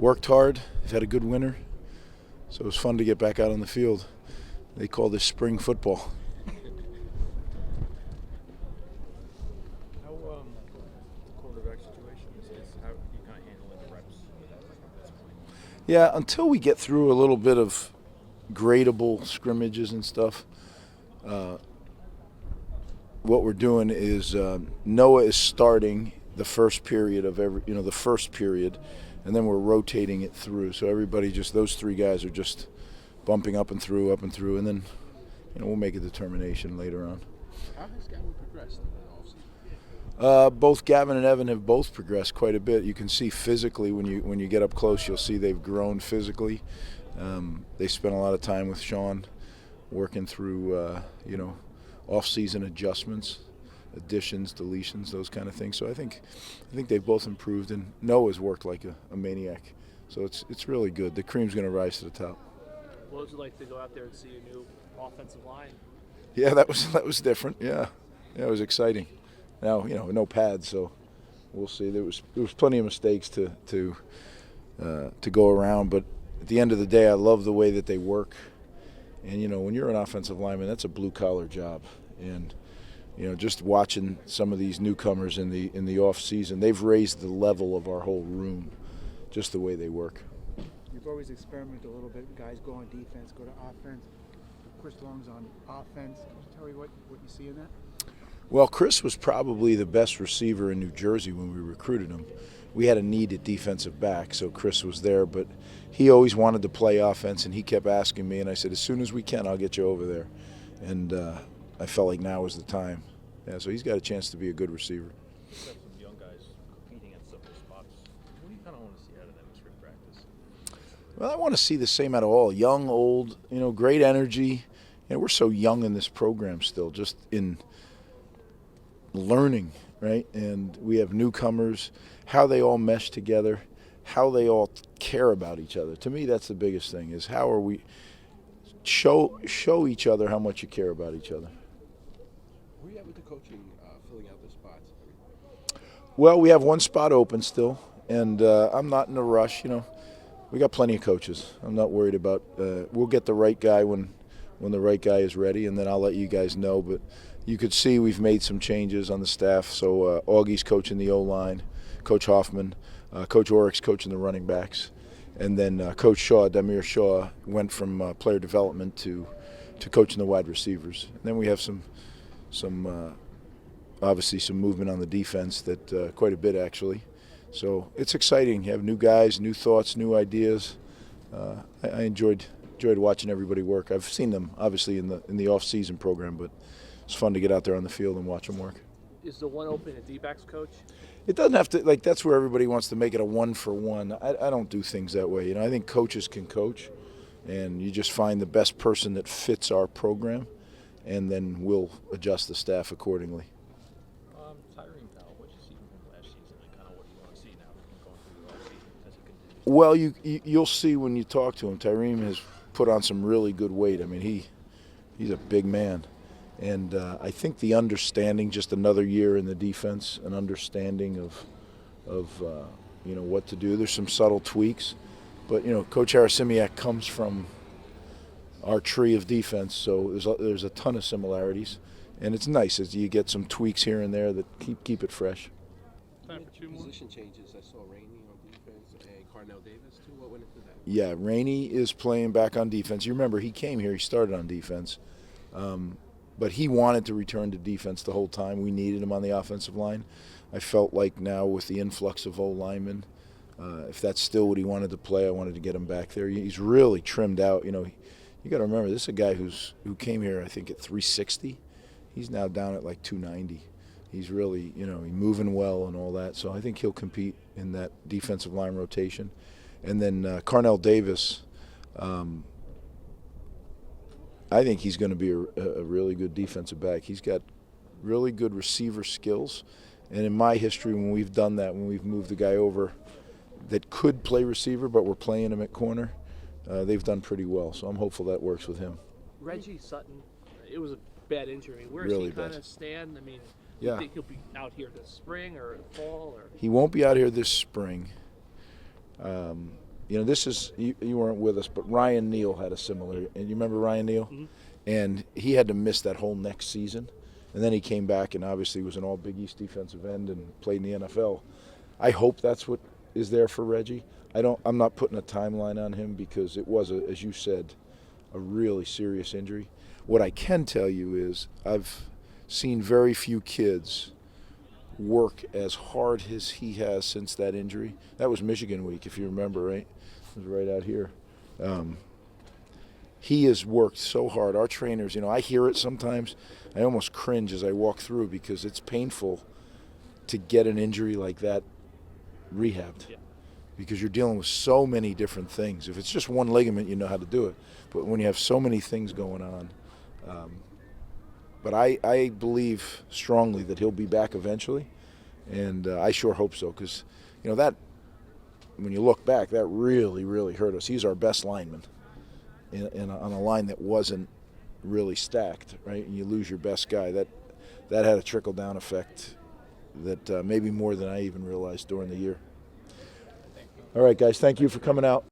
worked hard. They've had a good winter, so it was fun to get back out on the field. They call this spring football. How the quarterback situation is how you kind of handling the reps at this point? Yeah, until we get through a little bit of gradable scrimmages and stuff, what we're doing is Noah is starting the first period of the first period, and then we're rotating it through. So everybody, just those three guys are just bumping up and through, and then we'll make a determination later on. How has Gavin progressed in the offseason? Both Gavin and Evan have both progressed quite a bit. You can see physically when you get up close, you'll see they've grown physically. They spent a lot of time with Sean working through off-season adjustments, additions, deletions, those kind of things. So I think they've both improved, and Noah's worked like a maniac. So it's really good. The cream's going to rise to the top. What was it like to go out there and see a new offensive line? Yeah, that was different. Yeah, it was exciting. Now no pads, so we'll see. There was plenty of mistakes to go around, but at the end of the day, I love the way that they work. And when you're an offensive lineman, that's a blue collar job. And just watching some of these newcomers in the off season, they've raised the level of our whole room, just the way they work. You've always experimented a little bit. Guys go on defense, go to offense. Chris Long's on offense. Can you tell me what you see in that? Well, Chris was probably the best receiver in New Jersey when we recruited him. We had a need at defensive back, so Chris was there, but he always wanted to play offense, and he kept asking me, and I said, as soon as we can, I'll get you over there. And I felt like now was the time. Yeah, so he's got a chance to be a good receiver. You've got some young guys competing at some of the spots. What do you kind of want to see out of them in spring practice? Well, I want to see the same out of all. Young, old, great energy. We're so young in this program still, just in learning, right? And we have newcomers, how they all mesh together, how they all care about each other. To me, that's the biggest thing, is how are we show each other how much you care about each other. Where are you at with the coaching, filling out the spots? Well, we have one spot open still, and I'm not in a rush. We got plenty of coaches. I'm not worried about we'll get the right guy when the right guy is ready, and then I'll let you guys know. But you could see we've made some changes on the staff. So Augie's coaching the O-line, Coach Hoffman, Coach Oryx coaching the running backs, and then Coach Shaw, Damir Shaw, went from player development to coaching the wide receivers. And then we have some obviously some movement on the defense, that quite a bit actually. So it's exciting. You have new guys, new thoughts, new ideas. I enjoyed watching everybody work. I've seen them obviously in the off-season program, but it's fun to get out there on the field and watch them work. Is the one open a D-backs coach? It doesn't have to, that's where everybody wants to make it a one-for-one. I don't do things that way. I think coaches can coach, and you just find the best person that fits our program, and then we'll adjust the staff accordingly. Tyreen Powell, what you see from last season, and kind of what you want to see now going through the offseason as he continues? Well, you'll see when you talk to him. Tyreen has put on some really good weight. I mean, he's a big man. And I think the understanding, just another year in the defense, an understanding of what to do. There's some subtle tweaks, but Coach Harasimiak comes from our tree of defense, so there's a ton of similarities, and it's nice as you get some tweaks here and there that keep it fresh. Time for two more. Position changes. I saw Rainey on defense and Carnell Davis too. What went into that? Yeah, Rainey is playing back on defense. You remember he came here, he started on defense. But he wanted to return to defense the whole time. We needed him on the offensive line. I felt like now with the influx of O-linemen, if that's still what he wanted to play, I wanted to get him back there. He's really trimmed out. You got to remember, this is a guy who came here, I think, at 360. He's now down at like 290. He's really, he's moving well and all that. So I think he'll compete in that defensive line rotation. And then Carnell Davis, I think he's going to be a really good defensive back. He's got really good receiver skills. And in my history, when we've done that, when we've moved the guy over that could play receiver, but we're playing him at corner, they've done pretty well. So I'm hopeful that works with him. Reggie Sutton, it was a bad injury. Where Really does he kind bad. of stand? I mean, Yeah. you think he'll be out here this spring or fall? Or He won't be out here this spring. this is you weren't with us, but Ryan Neal had a similar. And you remember Ryan Neal? Mm-hmm. And he had to miss that whole next season, and then he came back and obviously was an All Big East defensive end and played in the NFL. I hope that's what is there for Reggie. I'm not putting a timeline on him because it was, as you said, a really serious injury. What I can tell you is I've seen very few kids work as hard as he has since that injury. That was Michigan week, if you remember, right? It was right out here. He has worked so hard. Our trainers, I hear it sometimes. I almost cringe as I walk through because it's painful to get an injury like that rehabbed. Yeah. Because you're dealing with so many different things. If it's just one ligament, you know how to do it. But when you have so many things going on, but I believe strongly that he'll be back eventually, and I sure hope so because, that when you look back, that really, really hurt us. He's our best lineman on a line that wasn't really stacked, right? And you lose your best guy. That had a trickle-down effect that maybe more than I even realized during the year. All right, guys, thank you for coming out.